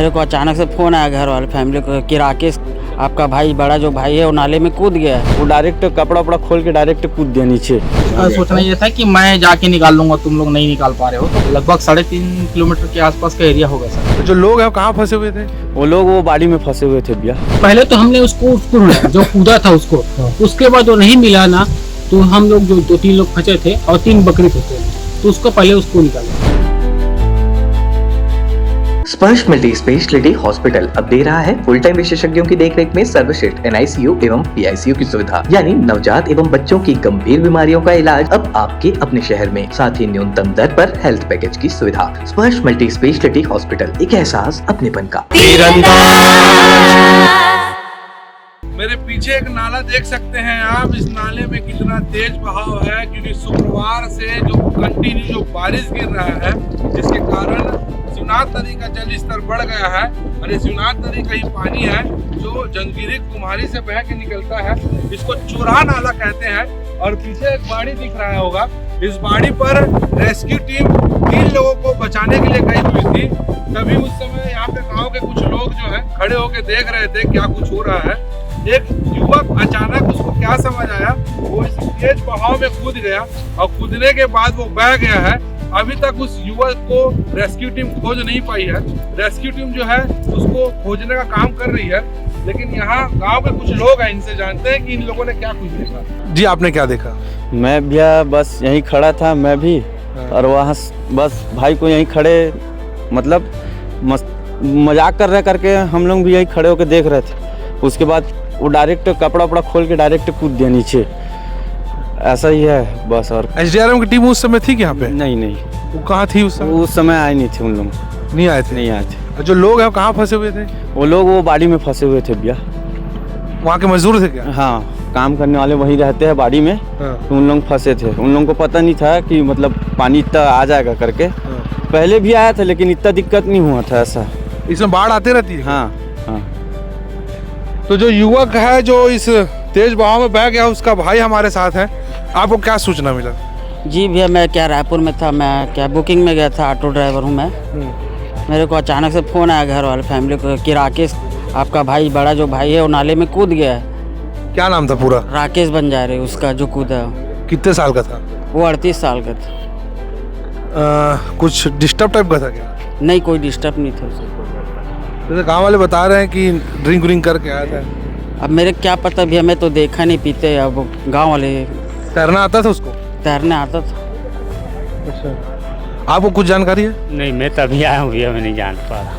मेरे को अचानक से फ़ोन आया घर वाले फैमिली को कि राकेश आपका भाई बड़ा जो भाई है वो नाले में कूद गया है। वो डायरेक्ट कपड़ा वपड़ा खोल के डायरेक्ट कूद दिया नीचे। सोचना ये था कि मैं जाके निकाल लूंगा, तुम लोग नहीं निकाल पा रहे हो। तो लगभग 3.5 किलोमीटर के आसपास का एरिया होगा सर। तो जो लोग हैं कहाँ फंसे हुए थे? वो लोग वो बाड़ी में फंसे हुए थे भैया। पहले तो हमने उसको ढूंढा जो कूदा था उसको, उसके बाद वो नहीं मिला ना, तो हम लोग जो 2-3 लोग फंसे थे और 3 बकरी फंसे थे, तो उसको पहले उसको निकाला। स्पर्श मल्टी स्पेशलिटी हॉस्पिटल अब दे रहा है फुल टाइम विशेषज्ञों की देखरेख में सर्वश्रेष्ठ NICU एवं PICU की सुविधा, यानी नवजात एवं बच्चों की गंभीर बीमारियों का इलाज अब आपके अपने शहर में, साथ ही न्यूनतम दर पर हेल्थ पैकेज की सुविधा। स्पर्श मल्टी स्पेशलिटी हॉस्पिटल, एक एहसास अपनेपन का। मेरे पीछे एक नाला देख सकते हैं आप। इस नाले में कितना तेज बहाव है, क्योंकि शुक्रवार से जो कंटिन्यू जो बारिश गिर रहा है, जिसके कारण शिवनाथ नदी का जल स्तर बढ़ गया है। और इस शिवनाथ नदी का ही पानी है जो जंगीरी कुम्हारी से बह के निकलता है। इसको चोरा नाला कहते हैं। और पीछे एक बाड़ी दिख रहा होगा, इस बाड़ी पर रेस्क्यू टीम 3 लोगों को बचाने के लिए गई हुई थी। तभी उस समय यहाँ पे गाँव के कुछ लोग जो है खड़े होके देख रहे थे क्या कुछ हो रहा है। एक युवक अचानक, उसको क्या समझ आया, वो इस तेज बहाव में कूद गया और कूदने के बाद वो बह गया है। अभी तक उस युवक को रेस्क्यू टीम खोज नहीं पाई है। रेस्क्यू टीम जो है उसको खोजने का काम कर रही है, लेकिन यहाँ गांव के कुछ लोग हैं, इनसे जानते हैं कि इन लोगों ने क्या कुछ देखा। जी, आपने क्या देखा? मैं भैया बस यहीं खड़ा था, मैं भी, और वहाँ बस भाई को यहीं खड़े मतलब मजाक कर रहे करके हम लोग भी यहीं खड़े होकर देख रहे थे। उसके बाद वो डायरेक्ट कपड़ा वपड़ा खोल के डायरेक्ट कूद दिया नीचे। ऐसा ही है बस। और SDRM की टीम उस समय थी यहाँ पे? नहीं, वो कहाँ थी उस समय आई नहीं थी। उन लोग नहीं आए थे। जो लोग हैं कहाँ फंसे हुए थे? वो लोग वो बाड़ी में फंसे हुए थे भैया। वहाँ के मजदूर थे क्या? हाँ, काम करने वाले वहीं रहते हैं बाड़ी में। तो उन लोग फंसे थे। उन लोगों को पता नहीं था कि मतलब पानी इतना आ जाएगा करके। पहले भी आया था लेकिन इतना दिक्कत नहीं हुआ था ऐसा। इसमें बाढ़ आते रहती है? हाँ। तो जो युवक है जो इस तेज बहाव में बह गया, उसका भाई हमारे साथ है। आपको क्या सूचना मिला? जी भैया, मैं क्या रायपुर में था, मैं क्या बुकिंग में गया था, ऑटो ड्राइवर हूँ मैं। मेरे को अचानक से फ़ोन आया घर वाले फैमिली को कि राकेश आपका भाई बड़ा जो भाई है वो नाले में कूद गया है। क्या नाम था पूरा? राकेश बंजारे उसका जो कूदा। कितने साल का था वो? 38 साल का था। कुछ डिस्टर्ब टाइप का था क्या? नहीं, कोई डिस्टर्ब नहीं था उसको। जैसे गाँव वाले बता रहे हैं कि ड्रिंक व्रिंक करके आया था। अब मेरे क्या पता भैया, मैं तो देखा नहीं पीते। अब गांव वाले। तैरना आता था उसको? तैरने आता था। अच्छा, आपको कुछ जानकारी है? नहीं, मैं तभी आया हूँ भैया, मैं नहीं जान पा रहा।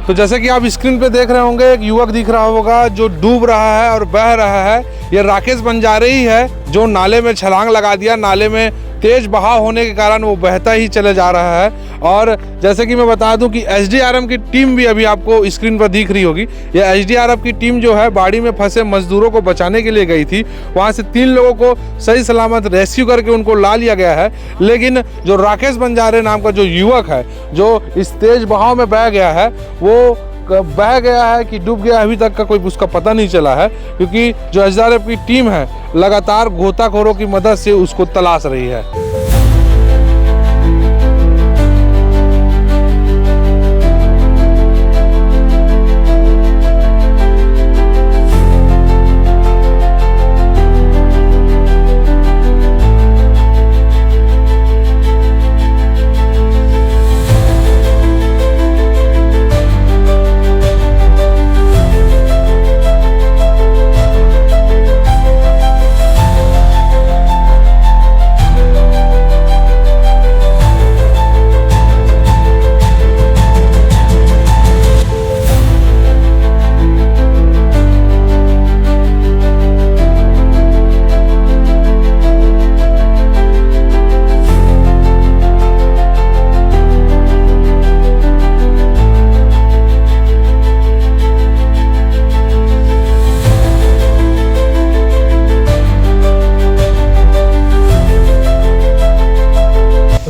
तो जैसे कि आप स्क्रीन पे देख रहे होंगे, एक युवक दिख रहा होगा जो डूब रहा है और बह रहा है। ये राकेश बंजारे ही है जो नाले में छलांग लगा दिया। नाले में तेज बहाव होने के कारण वो बहता ही चले जा रहा है। और जैसे कि मैं बता दूं कि SDRM की टीम भी अभी आपको स्क्रीन पर दिख रही होगी। ये SDRM की टीम जो है बाड़ी में फंसे मजदूरों को बचाने के लिए गई थी। वहाँ से 3 लोगों को सही सलामत रेस्क्यू करके उनको ला लिया गया है। लेकिन जो राकेश बंजारे नाम का जो युवक है जो इस तेज बहाव में बह गया है, वो बह गया है कि डूब गया, अभी तक का कोई उसका पता नहीं चला है। क्योंकि जो SDRF की टीम है लगातार गोताखोरों की मदद से उसको तलाश रही है।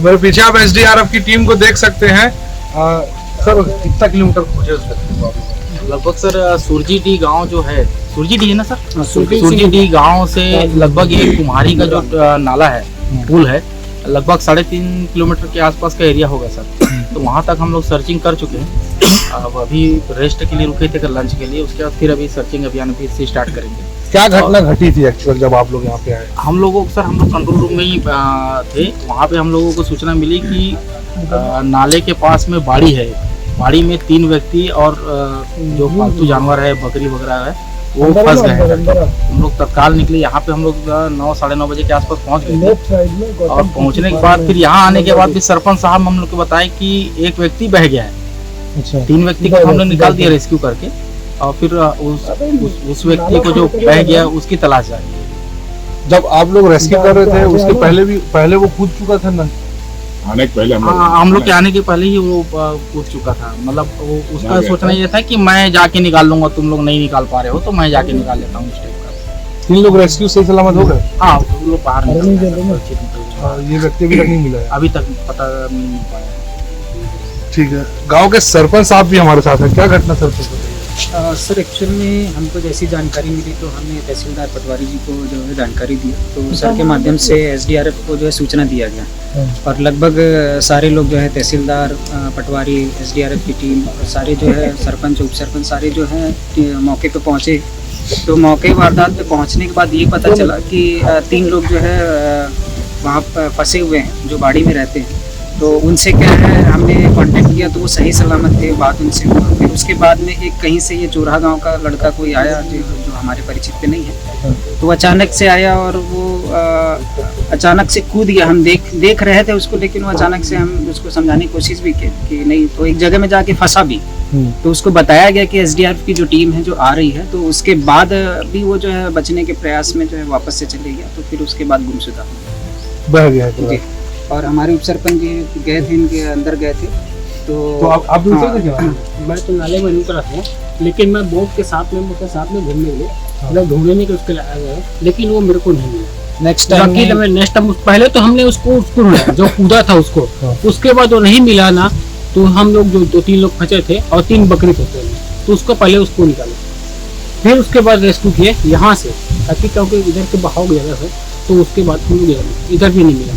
मेरे पीछे आप SDRF की टीम को देख सकते हैं। सर, कितना किलोमीटर खोजे उसको? लगभग सर सुरजीडी गांव जो है, सुरजीडी है ना सर, सुरजीडी गांव से लगभग ये कुम्हारी का जो नाला है, पुल है, लगभग 3.5 किलोमीटर के आसपास का एरिया होगा सर। तो वहाँ तक हम लोग सर्चिंग कर चुके हैं। अब अभी रेस्ट के लिए रुके थे लंच के लिए, उसके बाद फिर अभी सर्चिंग अभियान फिर से स्टार्ट करेंगे। क्या घटना घटी थी एक्चुअल जब आप लोग यहाँ पे आए? हम लोग कंट्रोल रूम में ही थे। वहाँ पे हम लोगों को सूचना मिली कि नाले के पास में बाड़ी है। बाड़ी में 3 व्यक्ति और जो पालतू जानवर है, बकरी वगैरह है, वो फंस गए हैं। हम लोग तत्काल निकले। यहाँ पे हम लोग 9 साढ़े 9 बजे के आसपास पहुँच गए थे। और पहुँचने के बाद फिर यहाँ आने के बाद भी सरपंच साहब हम लोग को बताए कि एक व्यक्ति बह गया है। अच्छा। 3 व्यक्ति को हम लोग निकाल दिया रेस्क्यू करके, और फिर उस व्यक्ति को जो बह गया उसकी तलाश जा रही है। जब आप लोग रेस्क्यू कर रहे थे उसके पहले वो कूद चुका था ना? आने के पहले हम लोग के आने के पहले ही वो कूद चुका था। मतलब वो उसका सोचना ये था कि मैं जाके निकाल लूंगा, तुम लोग नहीं निकाल पा रहे हो तो मैं जाके निकाल लेता हूँ। इस टाइप का 3 लोग रेस्क्यू सही सलामत हो गए? हाँ, वो लोग बाहर निकल गए। ये व्यक्ति अभी तक नहीं मिला है? अभी तक पता नहीं मिल पाया। ठीक है। गांव के सरपंच साहब भी हमारे साथ हैं। क्या घटना सरपंच बताइए? सर एक्चुअल में हमको जैसी जानकारी मिली तो हमने तहसीलदार पटवारी जी को जो है जानकारी दी, तो सर के माध्यम से एसडीआरएफ को जो है सूचना दिया गया। और लगभग सारे लोग जो है तहसीलदार, पटवारी, एसडीआरएफ की टीम और सारे जो है सरपंच, उप सरपंच सारे जो है मौके पे पहुँचे। तो मौके वारदात पे पहुँचने के बाद ये पता चला कि 3 लोग जो है वहाँ फंसे हुए हैं जो बाड़ी में रहते हैं। तो उनसे क्या है, हमने कांटेक्ट किया तो वो सही सलामत थे, बात उनसे हुआ। फिर उसके बाद में एक कहीं से ये चोरहा गांव का लड़का कोई आया जो हमारे परिचित पे नहीं है, तो अचानक से आया और वो अचानक से कूद गया। हम देख रहे थे उसको, लेकिन वो अचानक से, हम उसको समझाने की कोशिश भी की कि नहीं, तो एक जगह में जाके फंसा भी। तो उसको बताया गया कि एसडीआरएफ की जो टीम है जो आ रही है, तो उसके बाद भी वो जो है बचने के प्रयास में जो है वापस से चले गया। तो फिर उसके बाद गुमशुदा बह गया है। और हमारे उप सरपंच जी गए थे, इनके अंदर गए थे। तो आप दूसरे थे क्या? मैं तो नाले में नहीं उतरा था, लेकिन मैं बोट के साथ में घूमने गए, मतलब ढूंढने के उसके लिए, लेकिन वो मेरे को नहीं मिला। नेक्स्ट टाइम पहले तो हमने उसको ढूंढा जो कूदा था उसको, उसके बाद वो नहीं मिला ना, तो हम लोग जो 2-3 लोग फंसे थे और 3 बकरी फंसे थे, तो उसको पहले उसको निकाले, फिर उसके बाद रेस्क्यू किए यहाँ से, ताकि क्योंकि इधर के बहाव ज्यादा है, तो उसके बाद हम लोग इधर भी नहीं मिला।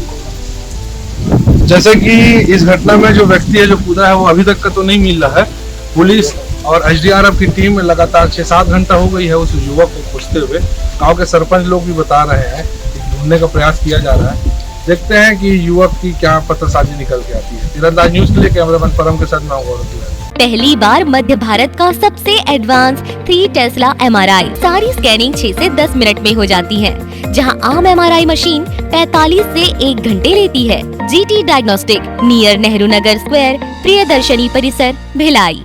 जैसे कि इस घटना में जो व्यक्ति है जो कूदा है वो अभी तक का तो नहीं मिल रहा है। पुलिस और एसडीआरएफ की टीम लगातार 6-7 घंटा हो गई है उस युवक को खोजते हुए। गांव के सरपंच लोग भी बता रहे हैं कि ढूंढने का प्रयास किया जा रहा है। देखते हैं कि युवक की क्या पत्रसाजी निकल के आती है। तीरंदाज न्यूज के लिए कैमरामैन परम के साथ मैं गौरव। पहली बार मध्य भारत का सबसे एडवांस 3 टेस्ला MRI। सारी स्कैनिंग 6 से 10 मिनट में हो जाती है, जहां आम MRI मशीन 45 से 1 घंटे लेती है। GT diagnostic, near Nehru Nagar square, Priyadarshini परिसर, भिलाई।